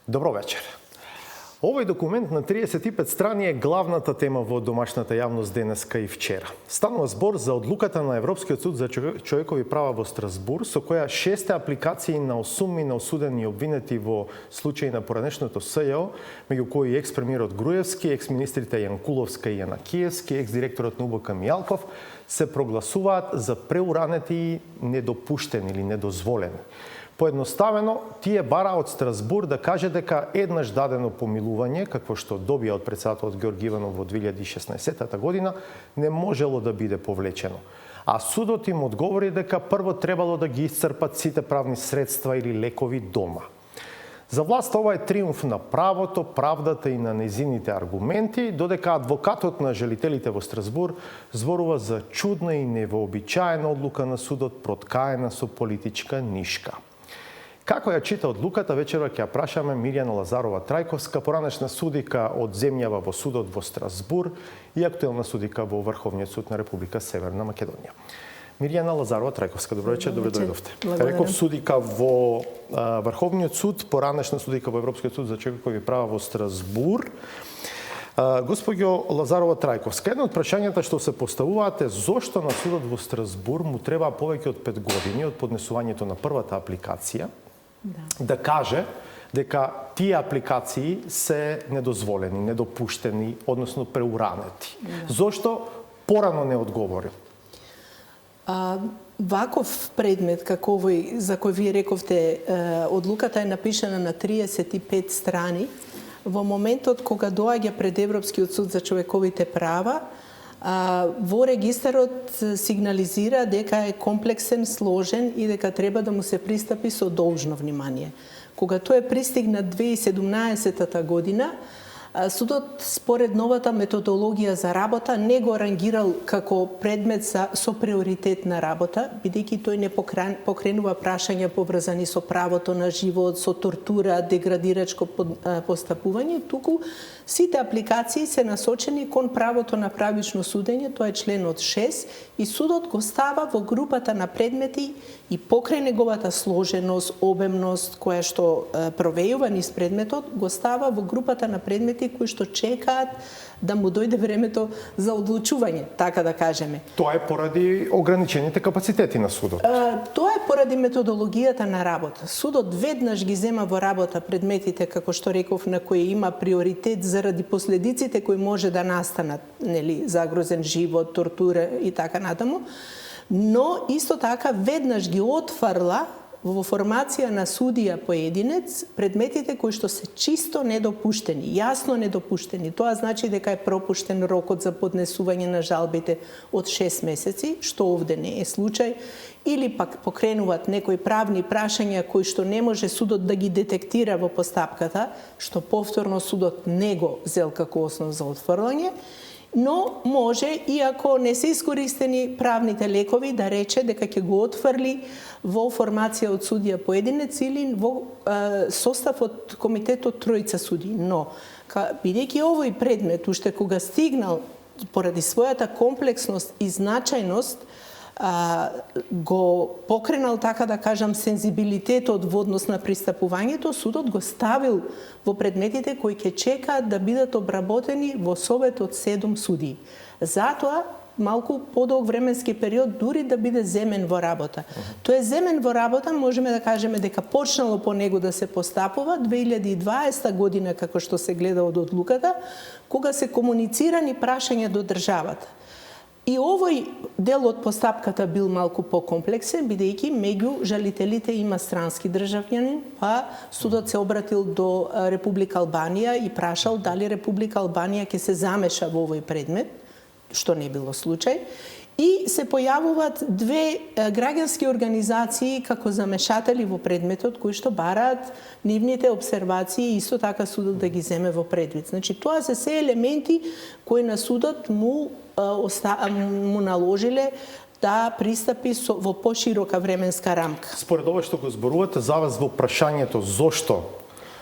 Добро вечер. Овој документ на 35 страни е главната тема во домашната јавност денеска и вчера. Станува збор за одлуката на Европскиот суд за човекови права во Страсбур, со која 6 апликации на осумни на осудени и обвинети во случај на поранешното СЈО, меѓу кои екс-премиерот Груевски, екс-министрите Јанкуловска и Јанакиевски, екс-директорот на УБК Мијалков, се прогласуваат за преуранети и недопуштени или недозволени. Поедноставено, тие бара од Страсбур да каже дека еднаш дадено помилување, какво што добија од председателот Георги Иванов во 2016 година, не можело да биде повлечено. А судот им одговори дека прво требало да ги исцрпат сите правни средства или лекови дома. За власт ова е триумф на правото, правдата и на незините аргументи, додека адвокатот на жалителите во Страсбур зборува за чудна и невообичаена одлука на судот, проткаена со политичка нишка. Како ја чита одлуката, вечерва ќе ја прашаме Мирјана Лазарова-Трајковска, поранешна судика од земјава во судот во Страсбур и актуелна судика во Врховниот суд на Република Северна Македонија. Мирјана Лазарова-Трајковска, добро вечер, добре дојдовте. Реков судика во Врховниот суд, поранешна судика во Европскиот суд за човекови права во Страсбур. Господјо Лазарова-Трајковска, едно од прашањата што се поставуваат е зошто на судот во Страсбур му треба повеќе од 5 години од поднесувањето на првата апликација да каже дека тие апликации се недозволени, недопуштени, односно преуранети. Зошто порано не одговорил? Ваков предмет, како овој за кој вие рековте, одлуката е напишана на 35 страни. Во моментот кога доаѓа пред Европскиот суд за човековите права, во регистарот сигнализира дека е комплексен, сложен и дека треба да му се пристапи со должно внимание. Кога тој пристигна 2017 година, судот според новата методологија за работа не го рангирал како предмет со приоритетна работа, бидејќи тој не покренува прашања поврзани со правото на живот, со тортура, деградирачко постапување, туку сите апликации се насочени кон правото на правично судење, тоа е членот 6, и судот го става во групата на предмети и покрај неговата сложеност, обемност, која што провејува низ предметот, го става во групата на предмети кои што чекаат да му дојде времето за одлучување, така да кажеме. Тоа е поради ограничените капацитети на судот. Тоа е поради методологијата на работа. Судот веднаш ги зема во работа предметите, како што реков, на кои има приоритет заради последиците кои може да настанат, нели, загрозен живот, тортура и така натаму, но исто така веднаш ги отфрла во формација на судија поединец предметите кои што се чисто недопуштени, јасно недопуштени. Тоа значи дека е пропуштен рокот за поднесување на жалбите од 6 месеци, што овде не е случај, или пак покренуваат некои правни прашања кои што не може судот да ги детектира во постапката, што повторно судот не го зел како основ за отфрлање, но може, иако не се искористени правните лекови, да рече дека ќе го отфрли во формација од судија поединец или во состав од комитетот тројца суди. Но, бидејќи овој предмет, уште кога стигнал поради својата комплексност и значајност, го покренал, така да кажам, сензибилитетот во однос на пристапувањето, судот го ставил во предметите кои ќе чекаат да бидат обработени во совет од 7 судии. Затоа малку подолг временски период дури да биде земен во работа. Тој е земен во работа, можеме да кажеме дека почнало по него да се постапува 2020 година, како што се гледа од одлуката, кога се комуницирани прашања до државата. И овој дел од постапката бил малку покомплексен, бидејќи меѓу жалителите има странски државјанин, па судот се обратил до Република Албанија и прашал дали Република Албанија ќе се замеша во овој предмет, што не било случај, и се појавуваат две граѓански организации како замешатели во предметот, кои што бараат нивните обсервации и исто така судот да ги земе во предвид. Значи, тоа се се елементи кои на судот му наложиле да пристапи во поширока временска рамка. Според ова што го зборувате, за вас во прашањето зошто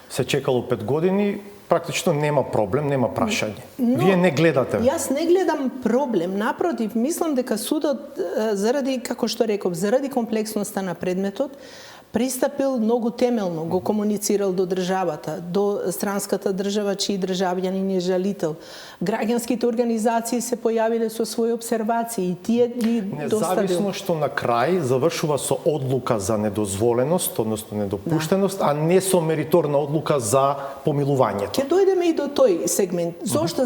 се чекало 5 години, практично нема проблем, нема прашање. Вие не гледате. Јас не гледам проблем, напротив, мислам дека судот заради, како што реков, заради комплексноста на предметот, пристапил многу темелно, го комуницирал до државата, до странската држава чиј државјанин е жалител. Граѓанските организации се појавиле со своји обсервации и тие ги доставил. Независно што на крај завршува со одлука за недозволеност, односно недопуштеност, а не со мериторна одлука за помилувањето. Ќе дојдеме и до тој сегмент. Зошто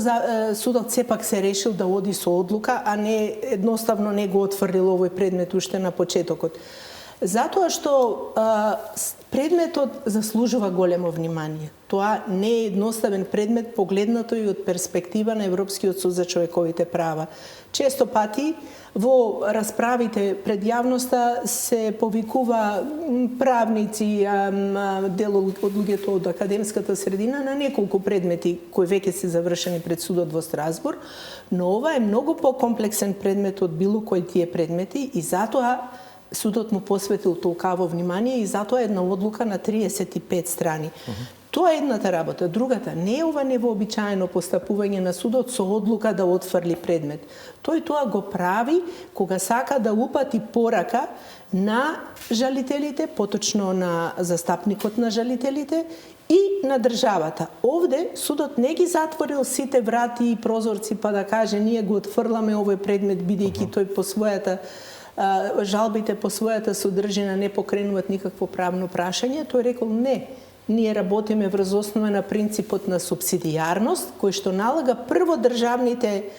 судот сепак се решил да оди со одлука, а не едноставно не го отфрлил овој предмет уште на почетокот? Затоа што предметот заслужува големо внимание. Тоа не е едноставен предмет погледнато и од перспектива на Европскиот суд за човековите права. Често пати во расправите пред јавноста се повикува правници, дел од луѓето од академската средина на неколку предмети кои веќе се завршени пред судот во Страсбург, но ова е многу покомплексен предмет од било кој тие предмети и затоа судот му посветил толкаво внимание и затоа една одлука на 35 страни. Тоа е едната работа. Другата, не е ова невообичаено постапување на судот со одлука да отфрли предмет. Тој тоа го прави кога сака да упати порака на жалителите, поточно на застапникот на жалителите и на државата. Овде судот не ги затворил сите врати и прозорци па да каже ние го отфрламе овој предмет бидејќи тој по својата жалбите по својата содржина не покренуваат никакво правно прашање, тој рекол не. Ние работиме врз основа на принципот на субсидијарност, кој што налага прво државните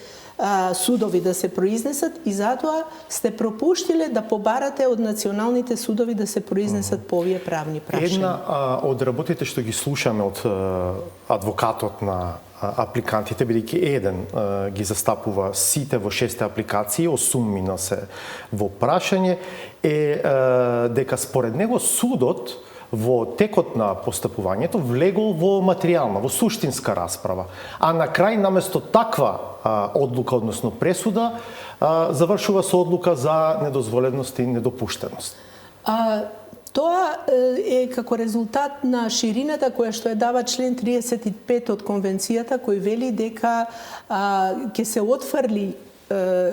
судови да се произнесат и затоа сте пропуштиле да побарате од националните судови да се произнесат по овие правни прашања. Една од работите што ги слушаме од адвокатот на апликантите, бидејќи еден ги застапува сите во 6 апликации, осуммина се во прашање, е дека според него судот во текот на постапувањето влегол во материјална, во суштинска расправа, а на крај наместо таква одлука, односно пресуда, завршува со одлука за недозволеност и недопуштеност. Тоа е како резултат на ширината која што ја дава член 35 од конвенцијата, кој вели дека ќе се отфрли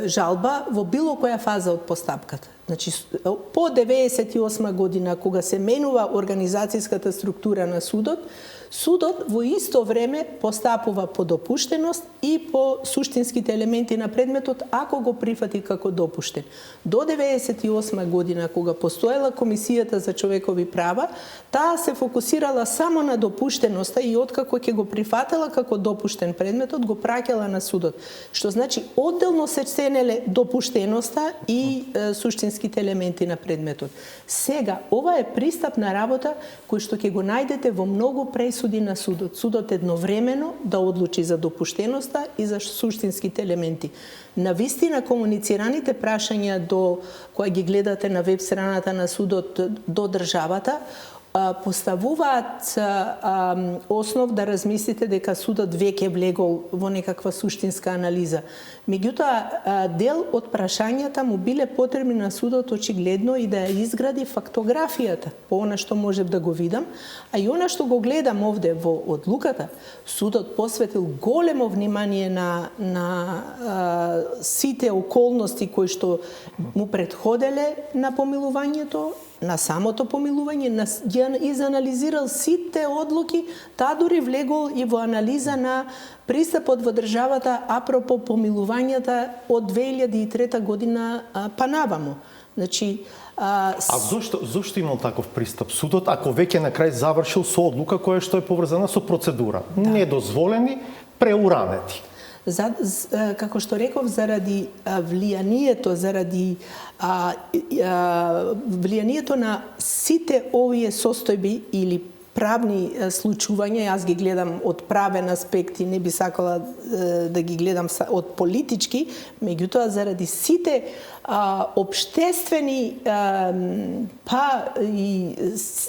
жалба во било која фаза од постапката. Значи, по 98 година, кога се менува организацијската структура на судот, судот во исто време постапува по допуштеност и по суштинските елементи на предметот, ако го прифати како допуштен. До 98 година, кога постоела Комисијата за човекови права, таа се фокусирала само на допуштеноста и откако ќе го прифатела како допуштен предметот, го праќала на судот. Што значи, одделно се ценеле допуштеноста и суштинските елементи на предметот. Сега, ова е пристап на работа кој што ќе го најдете во многу пресуди на судот. Судот едновремено да одлучи за допуштеноста и за суштинските елементи. На вистина комуницираните прашања до кои ги гледате на веб страната на судот до државата поставуваат основ да размислите дека судот веќе влегол во некаква суштинска анализа. Меѓутоа, дел од прашањата му биле потребни на судот очигледно и да ја изгради фактографијата, по она што можев да го видам, а и она што го гледам овде во одлуката, судот посветил големо внимание на сите околности кои што му претходеле на помилувањето, на самото помилување, ги изанализирал сите одлуки, таа дури влегол и во анализа на пристапот во државата апропо помилувањата од 2003 година па наваму. Значи, зошто имал таков пристап судот, ако веќе на крај завршил со одлука која што е поврзана со процедура? Да. Недозволени, преуранети. Како што реков, заради влијанието, влијанието на сите овие состојби или правни случувања, јас ги гледам од правен аспект и не би сакала да ги гледам од политички, меѓутоа заради сите обштествени па и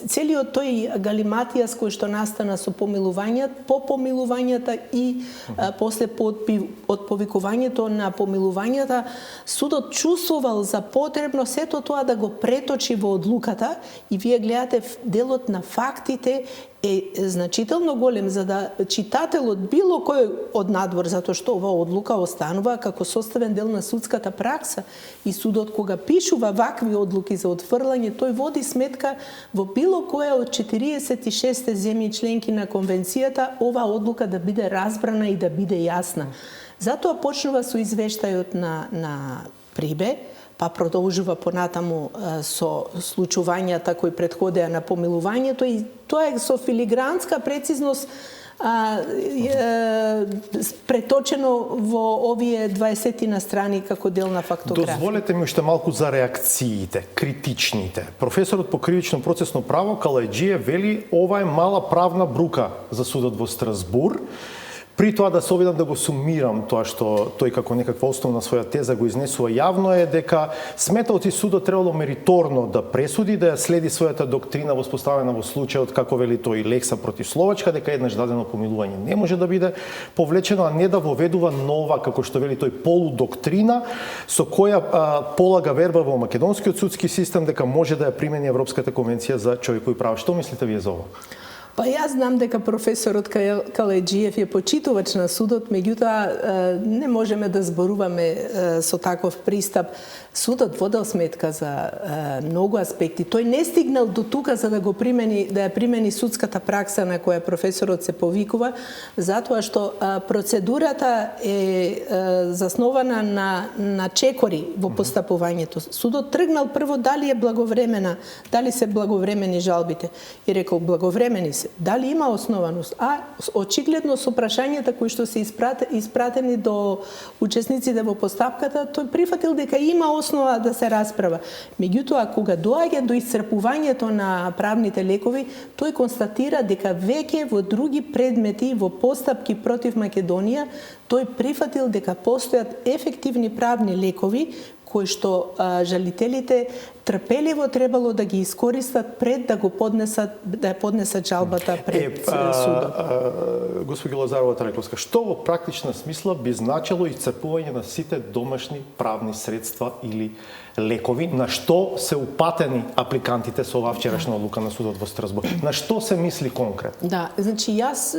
целиот тој галиматијас кој што настана со помилувањата, по помилувањата и после од повикувањето на помилувањата, судот чувствувал за потребно сето тоа да го преточи во одлуката и вие гледате делот на фактите е значително голем за да читателот било кој од надвор, затоа што оваа одлука останува како составен дел на судската пракса И судот кога пишува вакви одлуки за отфрлање, тој води сметка во било која од 46 земји членки на конвенцијата оваа одлука да биде разбрана и да биде јасна. Затоа почнува со извештајот на Прибе, па продолжува понатаму со случувањата кои претходеа на помилувањето, и тоа е со филигранска прецизност преточено во овие 20 на страни како дел на фактографија. Дозволете ми уште малку за реакциите, критичните. Професорот по кривично процесно право Калајџиев вели ова е мала правна брука за судот во Страсбур. При тоа да се обидам да го сумирам тоа што тој како некаква основна своја теза го изнесува јавно е дека смета оти судот требало мериторно да пресуди, да ја следи својата доктрина воспоставена во случајот, како вели тој Лекса против Словачка, дека еднаш дадено помилување не може да биде повлечено, а не да воведува нова, како што вели тој, полудоктрина со која полага верба во македонскиот судски систем дека може да ја примени Европската конвенција за човекови права. Што мислите вие за ова? Па јас знам дека професорот Калајџиев е почитувач на судот, меѓутоа не можеме да зборуваме со таков пристап. Судот водел сметка за многу аспекти. Тој не стигнал до тука за да го примени, да ја примени судската пракса на која професорот се повикува, затоа што процедурата е заснована на чекори во постапувањето. Судот тргнал прво дали е благовремена, дали се благовремени жалбите, и рекол благовремени се. Дали има основаност? А очигледно со прашањата кои што се испратени до учесниците во постапката, тој прифатил дека има основа да се расправа. Меѓутоа, кога доаѓа до исцрпувањето на правните лекови, тој констатира дека веќе во други предмети, во постапки против Македонија, тој прифатил дека постојат ефективни правни лекови кои што жалителите трпеливо требало да ги искористат пред да го поднесат жалбата пред судот. Господи Лазарова Трајковска, што во практична смисла би значило исцрпување на сите домашни правни средства или лекови, на што се упатени апликантите со оваа вчерашна одлука на судот во Страсбур? На што се мисли конкретно? Да, значи јас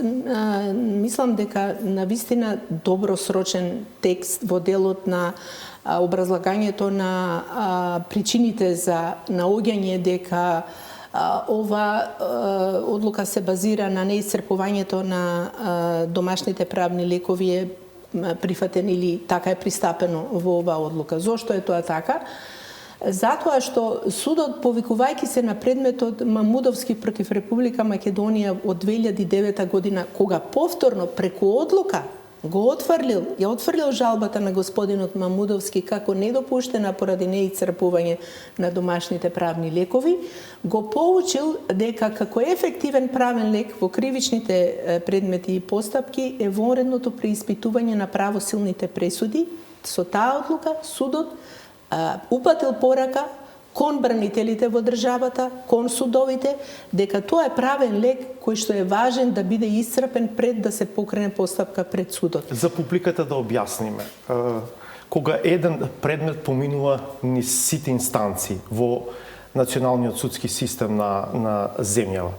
мислам дека навистина добросрочен текст во делот на образлагањето на причините за наоѓање дека ова одлука се базира на неисцрпувањето на домашните правни лекови е прифатен или така е пристапено во оваа одлука. Зошто е тоа така? Затоа што судот, повикувајќи се на предметот Мамудовски против Република Македонија од 2009 година, кога повторно преку одлука ја отфрлил жалбата на господинот Мамудовски како недопуштена поради неисцрпување на домашните правни лекови, го поучил дека како ефективен правен лек во кривичните предмети и постапки е вонредното преиспитување на правосилните пресуди. Со таа одлука судот упатил порака кон бранителите во државата, кон судовите, дека тоа е правен лек кој што е важен да биде исцрпен пред да се покрене постапка пред судот. За публиката да објасниме. Кога еден предмет поминува низ сите инстанции во националниот судски систем на земјава,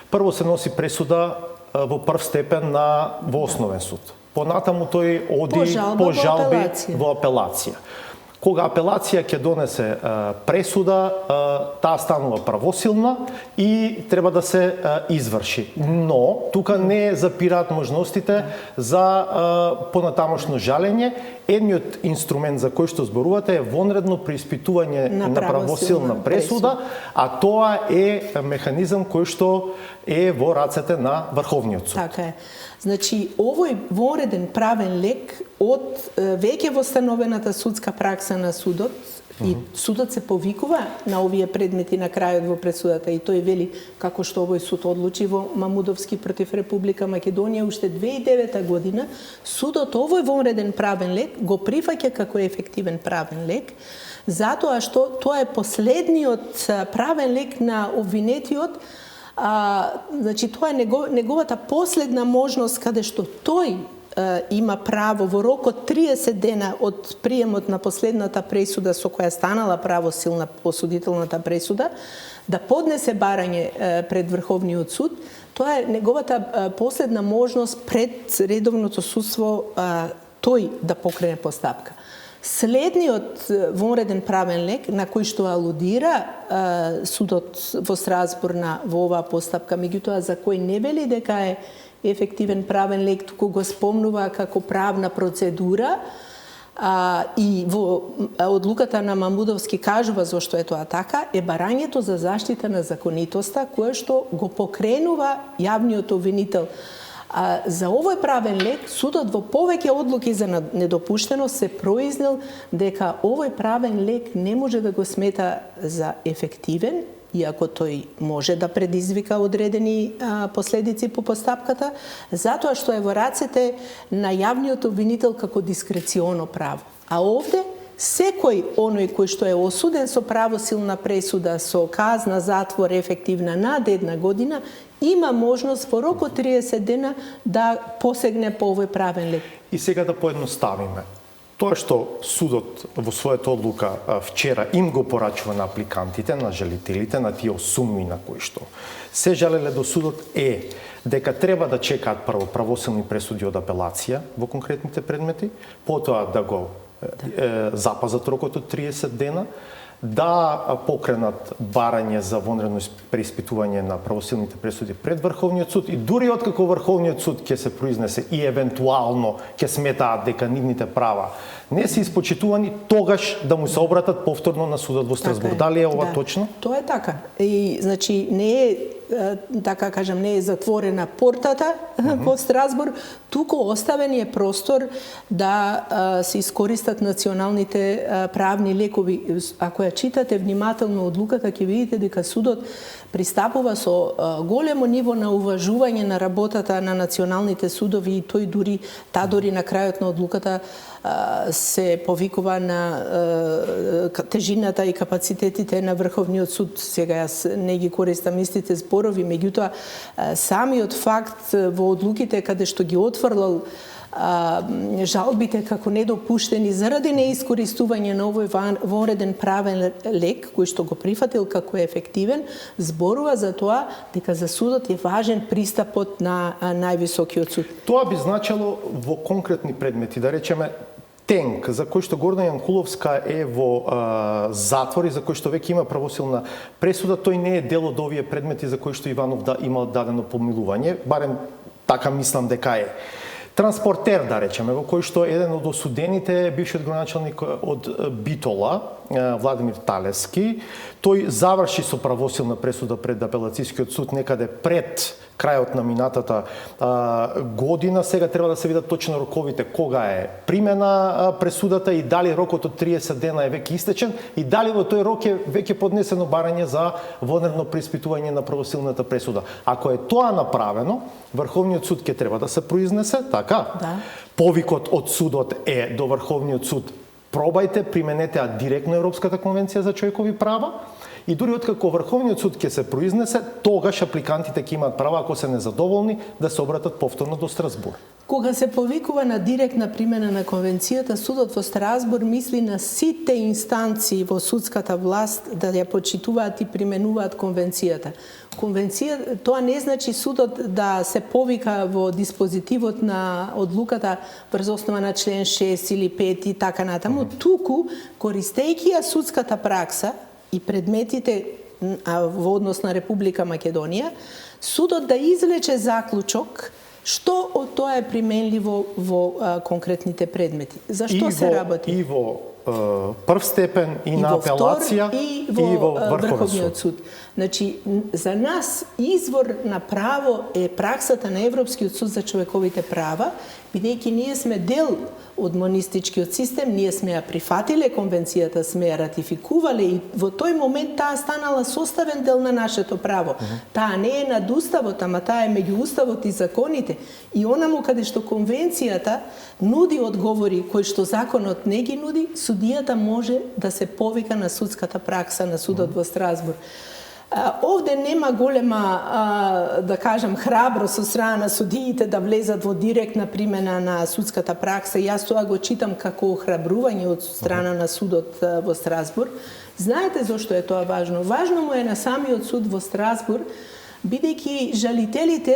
прво се носи пресуда во прв степен во основен суд. Понатаму тој оди по жалби во апелација. Кога апелација ќе донесе пресуда, таа станува правосилна и треба да се изврши. Но тука не запираат можностите за понатамошно жалење. Едниот инструмент за кој што зборувате е вонредно преиспитување на правосилна пресуда, а тоа е механизам кој што е во рацете на Врховниот суд. Така е. Значи, овој вонреден правен лек од веќе востановената судска пракса на судот, и судот се повикува на овие предмети на крајот во пресудата, и тој вели како што овој суд одлучи во Мамудовски против Република Македонија уште 2009 година, судот овој вонреден правен лек го прифаќа како ефективен правен лек, затоа што тоа е последниот правен лек на обвинетиот. Значи, тоа е неговата последна можност каде што тој има право во рок од 30 дена од приемот на последната пресуда со која станала правосилна осудителната пресуда, да поднесе барање пред Врховниот суд. Тоа е неговата последна можност пред редовното судство тој да покрене постапка. Следниот вонреден правен лек на кој што алудира судот во Страсбург во оваа постапка, меѓутоа за кој не вели дека е ефективен правен лек, туку го спомнува како правна процедура, и во одлуката на Мамудовски кажува зошто е тоа така, е барањето за заштита на законитоста, кое што го покренува јавниот обвинител. За овој правен лек, судот во повеќе одлуки за недопуштеност се произнел дека овој правен лек не може да го смета за ефективен, иако тој може да предизвика одредени последици по постапката, затоа што е во рацете на јавниот обвинител како дискреционо право. А овде, секој оној кој што е осуден со правосилна пресуда, со казна затвор ефективна над 1 година, има можност во рок од 30 дена да посегне по овој правен лек. И сега да поедноставиме. Тоа што судот во својата одлука вчера им го порачува на апликантите, на жалителите, на тие осумни на кои што се жалеле до судот е дека треба да чекаат прво правосилни пресуди од апелација во конкретните предмети, потоа да го запазат рокот од 30 дена, да покренат барање за вонредно преиспитување на правосилните пресуди пред Врховниот суд и дури откако Врховниот суд ќе се произнесе и евентуално ќе сметаат дека нивните права не се испочитувани, тогаш да му се обратат повторно на судот во Страсбург. Дали е ова точно? Тоа е така. И значи не е така кажам, не е затворена портата во Страсбург, туку оставен е простор да се искористат националните правни лекови. Ако ја читате внимателно одлуката, ќе видите дека судот пристапува со големо ниво на уважување на работата на националните судови и тој дури на крајот на одлуката се повикува на тежината и капацитетите на Врховниот суд. Сега јас не ги користам истите зборови, меѓутоа самиот факт во одлуките каде што ги отфрлал жалбите како недопуштени заради неискористување на овој вонреден правен лек, кој што го прифатил како ефективен, зборува за тоа дека за судот е важен пристапот на највисокиот суд. Тоа би значило во конкретни предмети, да речеме Тенк, за кој што Гордан Јанкуловска е во затвор и за кој што веќе има правосилна пресуда, тој не е дел од овие предмети за кои што Иванов имал дадено помилување, барем така мислам дека е. Транспортер, да речеме, во кој што еден од осудените, бившиот градоначалник од Битола, Владимир Талески, тој заврши со правосилна пресуда пред апелацијскиот суд некаде пред крајот на минатата година. Сега треба да се видат точно роковите, кога е примена пресудата и дали рокот од 30 дена е веќе истечен и дали во тој рок е веќе поднесено барање за вонредно преиспитување на правосилната пресуда. Ако е тоа направено, Врховниот суд ќе треба да се произнесе, така? Да. Повикот од судот е до Врховниот суд: пробајте, применете директно Европската конвенција за човекови права. И дури откако Врховниот суд ќе се произнесе, тогаш апликантите ќе имаат права, ако се незадоволни, да се обратат повторно до Страсбург. Кога се повикува на директна примена на конвенцијата, судот во Страсбург мисли на сите инстанции во судската власт да ја почитуваат и применуваат конвенцијата. Тоа не значи судот да се повика во диспозитивот на одлуката врз основа на член 6 или 5 и така натаму, туку користејќи ја судската пракса и предметите во однос на Република Македонија, судот да извлече заклучок што од тоа е применливо во конкретните предмети. За што се работи? И во прв степен, и на апелација, и во Врховниот суд. Значи, за нас извор на право е праксата на Европскиот суд за човековите права, бидејќи ние сме дел од монистичкиот систем, ние сме ја прифатиле конвенцијата, сме ја ратификувале и во тој момент таа станала составен дел на нашето право. Таа не е над уставот, ама таа е меѓу уставот и законите. И онаму каде што конвенцијата нуди одговори кои што законот не ги нуди, судијата може да се повика на судската пракса на судот во Страсбург. Овде нема голема, да кажам, храброст со страна на судиите да влезат во директна примена на судската пракса. Јас тоа го читам како охрабрување од страна на судот во Страсбург. Знаете зошто е тоа важно? Важно му е на самиот суд во Страсбург бидејќи жалителите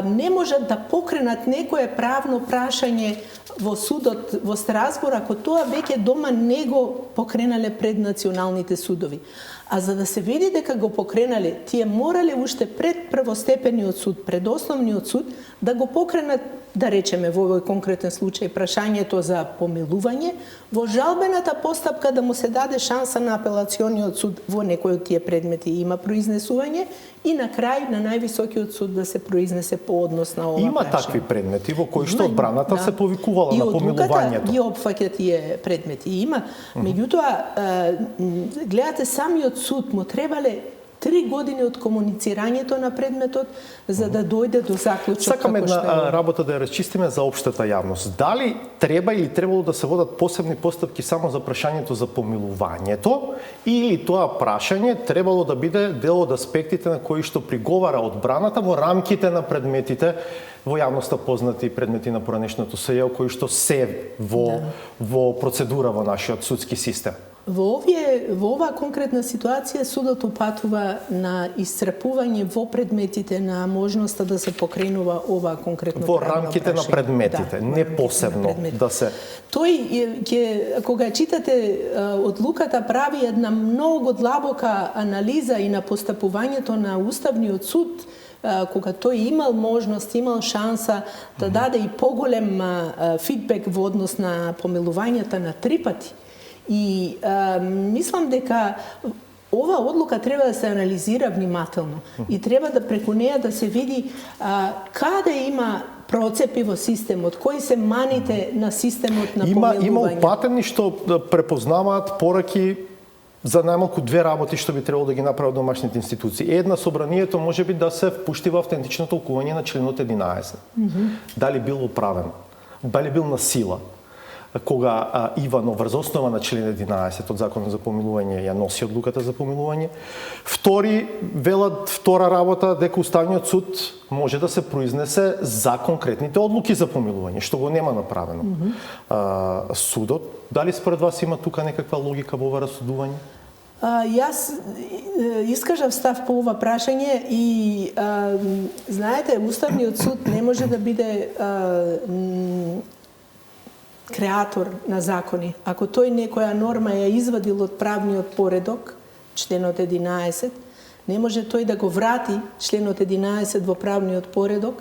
не можат да покренат некое правно прашање во судот во Страсбур, ако тоа веќе дома не го покренале пред националните судови. А за да се види дека го покренале, тие морале уште пред првостепениот суд, пред основниот суд, да го покренат, да речеме во овој конкретен случај, прашањето за помилување, во жалбената постапка да му се даде шанса на апелациониот суд во некој од тие предмети има произнесување и на крај на највисокиот суд да се произнесе по однос на ова Има прашање. такви предмети во кои што одбраната се повикувала и на одлуката помилувањето. ги опфаќа тие предмети. Има. Меѓутоа, гледате, самиот суд му требале 3 години од комуницирањето на предметот за да дојде до заклучок. Сакаме како што е една работа да ја расчистиме за општата јавност. Дали треба или требало да се водат посебни постапки само за прашањето за помилувањето, или тоа прашање требало да биде дел од аспектите на кои што приговара одбраната во рамките на предметите во јавноста познати предмети на поранешното СЈ, кои што се во процедура во нашиот судски систем? Во оваа конкретна ситуација судот упатува на исцрпување во предметите на можноста да се покренува оваа конкретно Во правно рамките на прашање. предметите, не посебно да се... Тој ќе, кога читате одлуката, прави една многу длабока анализа и на постапувањето на Уставниот суд, кога тој имал можност, имал шанса да даде и поголем фидбек во однос на помилувањата на 3 пати. И мислам дека ова одлука треба да се анализира внимателно и треба да преку неја да се види каде има процепи во системот, кои се маните на системот на помилување. Има упатени што препознаваат пораки за најмалку 2 работи што би требало да ги направат домашните институции. Една, собранието можеби да се впушти во автентично толкување на членот 11. Дали бил управен, дали бил на сила, кога Иванов врз основа на член 11 од Законот за помилување ја носи одлуката за помилување. Втора работа дека Уставниот суд може да се произнесе за конкретните одлуки за помилување, што го нема направено. Судот, дали според вас има тука некаква логика во ова расудување? Јас искажав став по ова прашање и знаете, Уставниот суд не може да биде креатор на закони. Ако тој некоја норма ја извадил од правниот поредок, членот 11, не може тој да го врати членот 11 во правниот поредок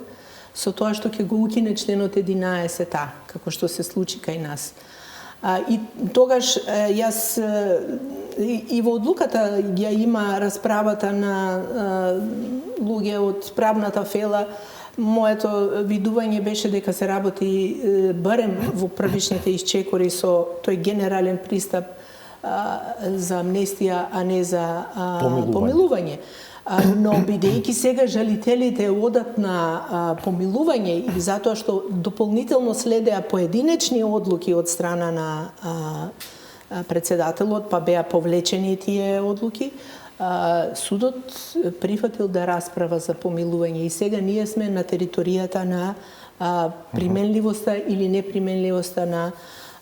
со тоа што ќе го укине членот 11а, како што се случи кај нас. И тогаш јас и во одлуката ја има расправата на луѓе од правната фела. Моето видување беше дека се работи барем во првичните исчекори со тој генерален пристап за амнестија, а не за помилување. Но бидејќи сега жалителите одат на помилување и затоа што дополнително следеа поединечни одлуки од страна на председателот, па беа повлечени тие одлуки, судот прифатил да расправа за помилување и сега ние сме на територијата на применливоста или неприменливоста на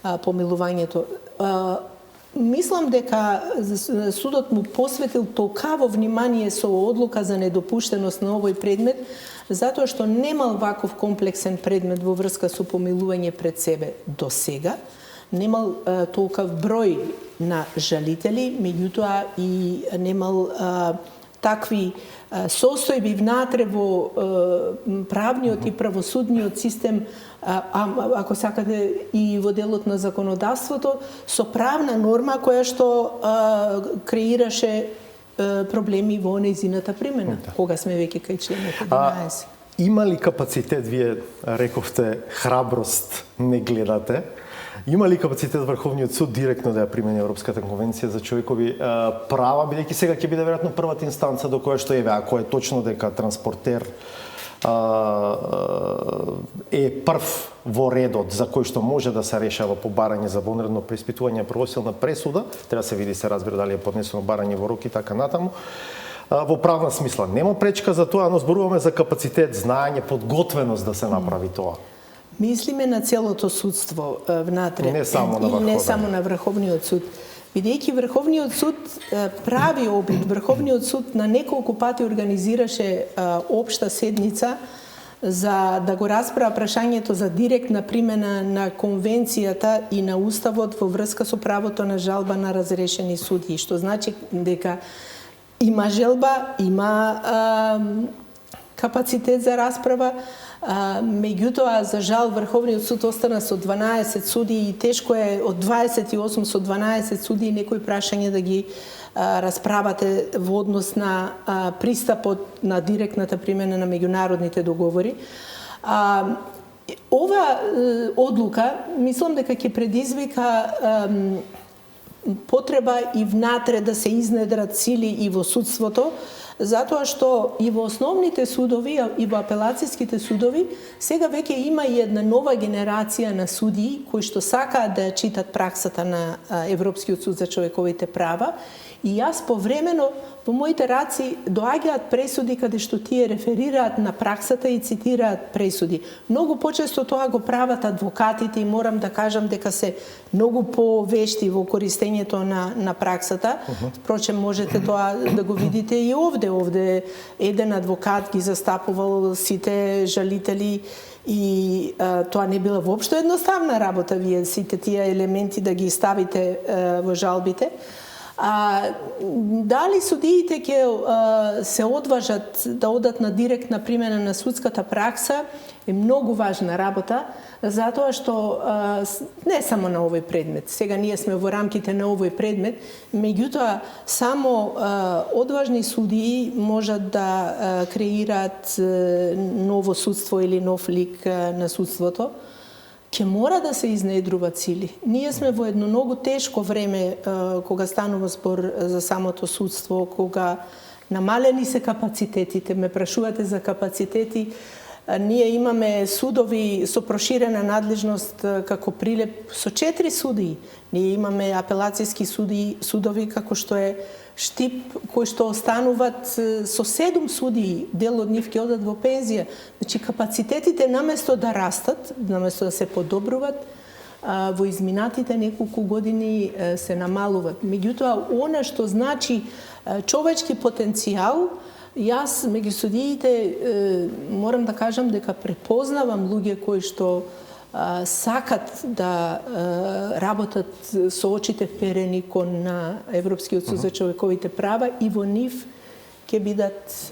помилувањето. Мислам дека судот му посветил толкаво внимание со одлука за недопуштеност на овој предмет, затоа што немал ваков комплексен предмет во врска со помилување пред себе до сега. Немал толкав број на жалители, меѓутоа и немал такви состојби внатре во правниот и правосудниот систем, ако сакате и во делот на законодавството, со правна норма која што креираше проблеми во нејзината примена, кога сме веќе кај членот 11. Има ли капацитет, вие рековте, храброст не гледате, има ли капацитет Врховниот суд директно да ја примени Европската конвенција за човекови права, бидејќи сега ќе биде веројатно првата инстанца до која што ако е точно дека транспортер е прв во редот за кој што може да се решава по барање за вонредно преиспитување правосилна пресуда, треба да се види, се разбира дали е поднесено барање во рок и така натаму. Во правна смисла нема пречка за тоа, но зборуваме за капацитет, знаење, подготвеност да се направи тоа. Мислиме на целото судство внатре, не само на и не само на Врховниот суд. Бидејќи Врховниот суд прави обид, Врховниот суд на неколку пати организираше општа седница за да го расправа прашањето за директна примена на конвенцијата и на уставот во врска со правото на жалба на разрешени судии, што значи дека има желба, има капацитет за расправа, меѓутоа, за жал, Врховниот суд остана со 12 судии и тешко е од 28 со 12 судии некои прашања да ги расправате во однос на пристапот на директната примена на меѓународните договори. Ова одлука, мислам дека ќе предизвика потреба и внатре да се изнедрат сили и во судството, затоа што и во основните судови и во апелацијските судови сега веќе има и една нова генерација на судии кои што сакаат да ја читат праксата на Европскиот суд за човековите права. И јас повремено во моите раци доаѓаат пресуди каде што тие реферираат на праксата и цитираат пресуди. Многу почесто тоа го прават адвокатите и морам да кажам дека се многу повешти во користењето на праксата. Впрочем, можете тоа да го видите и овде. Овде еден адвокат ги застапувал сите жалители и тоа не била воопшто едноставна работа, вие сите тие елементи да ги ставите во жалбите. Дали судиите ќе се одважат да одат на директна примена на судската пракса е многу важна работа, затоа што не само на овој предмет. Сега ние сме во рамките на овој предмет, меѓутоа само одважни судии можат да креираат ново судство или нов лик на судството. Ќе мора да се изнедруваат сили. Ние сме во едно многу тешко време кога станува збор за самото судство, кога намалени се капацитетите. Ме прашувате за капацитети. Ние имаме судови со проширена надлежност како Прилеп со 4 судии. Ние имаме апелацијски судови како што е Штип, кои што остануваат со 7 судии, дел од нив ќе одат во пензија. Значи, капацитетите наместо да растат, наместо да се подобруваат, во изминатите неколку години се намалуваат. Меѓутоа, она што значи човечки потенцијал, јас меѓу судиите морам да кажам дека препознавам луѓе кои што сакат да работат со очите вперени кон на Европскиот суд за човековите права и во нив ќе бидат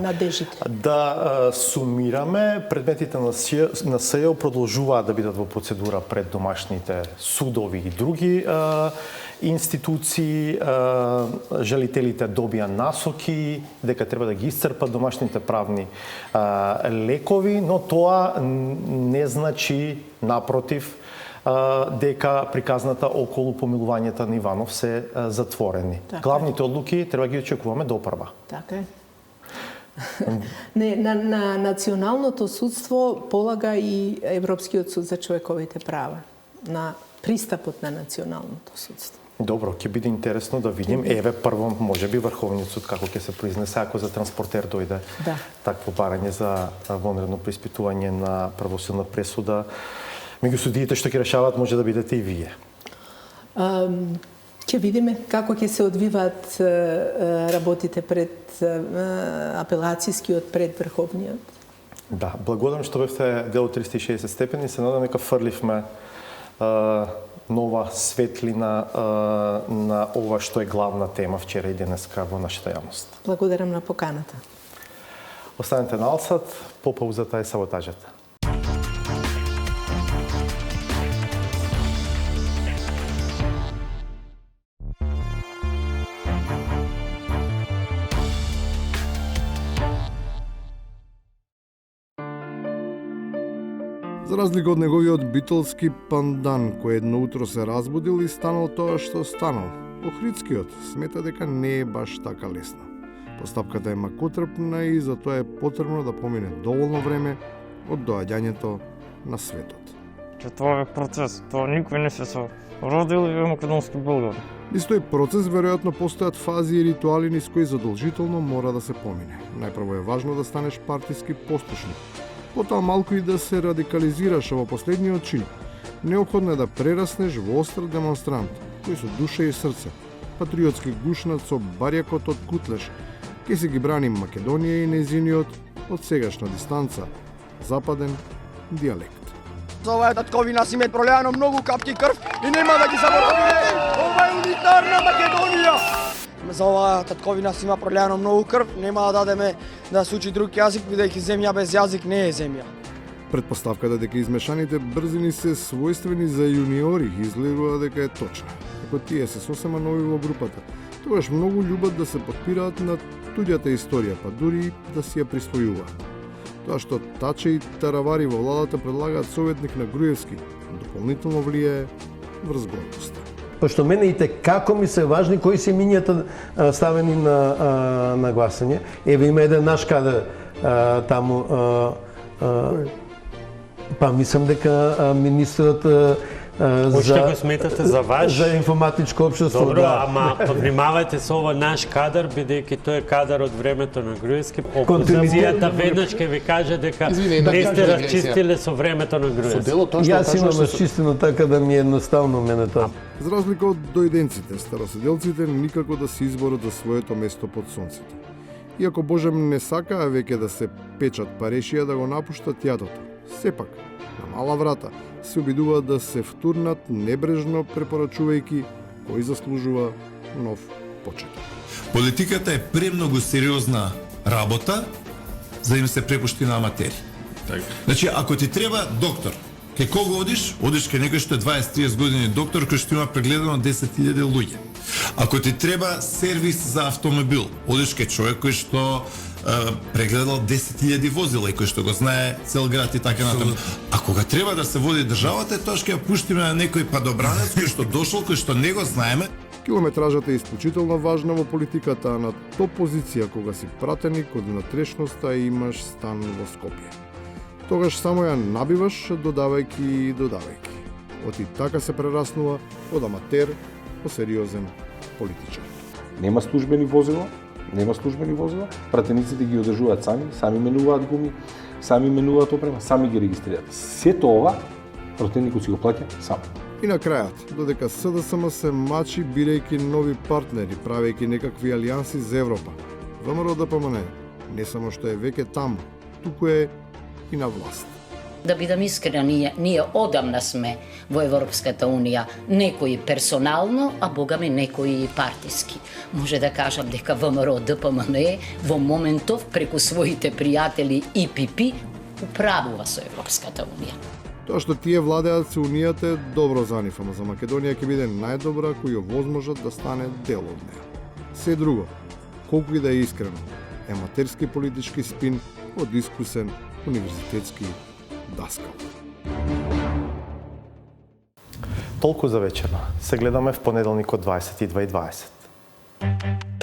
надежите. Да сумираме, предметите на СЈО продолжуваат да бидат во процедура пред домашните судови и други институции. Жалителите добија насоки дека треба да ги исцрпат домашните правни лекови, но тоа не значи, напротив, дека приказната околу помилувањето на Иванов се затворени. Главните одлуки треба ги очекуваме до опрва. Така е. На националното судство полага и Европскиот суд за човековите права, на пристапот на националното судство. Добро, ќе биде интересно да видим. Еве, прво, може би Врховниот суд како ќе се произнесе ако за транспортер дојде такво барање за вонредно преиспитување на правосудна пресуда. Меѓу судиите што ќе решават може да бидете и вие. Ќе видиме како ќе се одвиваат работите пред апелацијскиот, пред Врховниот. Да, благодарам што бевте дел од 360 степени. Се надам дека фрливме нова светлина на ова што е главна тема вчера и денеска во нашата јавност. Благодарам на поканата. Останете на Алсат, по паузата е саботажата. За разлика од неговиот битолски пандан, кој едно утро се разбудил и станал тоа што станал, Охридскиот смета дека не е баш така лесно. Постапката е макотрпна и затоа е потребно да помине доволно време од доаѓањето на светот. Тоа е процес, тоа никој не се родил и е македонски болгар. Низ тој процес веројатно постојат фази и ритуали низ кои задолжително мора да се помине. Најпрво е важно да станеш партиски послушник, потоа малку и да се радикализираш, а во последниот чин неопходно е да прераснеш во остар демонстрант кои со душа и срце, патриотски гушнат со барјакот од Кутлеш, ке си ги брани Македонија и незиниот од сегашна дистанца, западен дијалект. За оваа татковина си мет пролеано многу капки крв и нема да ги заборавиме. Ова е унитарна Македонија. За оваа татковина си има пролеано многу крв, нема да дадеме да се учи друг јазик, бидејќи земја без јазик не е земја. Предпоставката дека измешаните брзини се својствени за јуниори изгледува дека е точна. Ако тие се сосема нови во групата, тогаш многу љубат да се подпираат на туѓата историја, па дури да си ја присвојуваат. Тоа што Таче и Таравари во владата предлагаат советник на Груевски, дополнително влијае врз гордоста. Пошто мене и како ми се важни кои се минјата ставени на гласање. Еве има еден наш кадар таму, па мислам дека министрот Уште го сметате за ваш? За информатичко општество. Добро, да. ама внимавајте со ова наш кадар, бидејќи тој е кадар од времето на Груевски. Опозицијата веднаш ќе ви каже дека не сте расчистиле со времето на Груевски. Јас имам расчистено така да ми е едноставно мене тоа. За разлика од дојденците, староседелците никако да се изборат за своето место под сонцето. Иако Божем не сакаа веќе да се печат, па решија да го напуштат јадото. Сепак, на мала врата, се обидуваат да се втурнат небрежно препорачувајќи кој заслужува нов почеток. Политиката е премногу сериозна работа за да им се препушти на аматери. Значи, ако ти треба доктор, кај кого одиш? Одиш кај некој што е 20-30 години доктор кој што има прегледано 10.000 луѓе. Ако ти треба сервис за автомобил, одиш кај човек кој што прегледал 10.000 возила и кој што го знае цел град и така натаму. А кога треба да се води државата, тоа ќе ја пуштиме на некој падобранец кој што дошол, кој што не го знаеме. Километражата е исклучително важна во политиката, а на топ позиција кога си пратеник од натрешноста и имаш стан во Скопје. Тогаш само ја набиваш додавајќи и додавајќи. Оти така се прераснува од аматер во сериозен политичар. Нема службени возила, пратениците ги одржуваат сами менуваат гуми, сами менуваат опрема, сами ги регистрираат. Сето ова пратеникот си го плаќа сам. И на крајот, додека СДСМ се мачи бирејќи нови партнери, правејќи некакви алијанси за Европа, ВМРО ДПМН не само што е веќе таму, туку е и на власт. Да бидам искрена, ние одамна сме во Европската Унија, некои персонално, а богами некои партиски. Може да кажам дека ВМРО ДПМН во моментов преку своите пријатели ИПП управува со Европската Унија. Тоа што тие владеат со Унијата е добро за нив, ама за Македонија ќе биде најдобра кој ја возможат да стане дел од неа. Се друго, колку и да е искрено, е аматерски политички спин од искусен универзитетски даскал. Толку за вечерно. Се гледаме в понеделник од 22:20.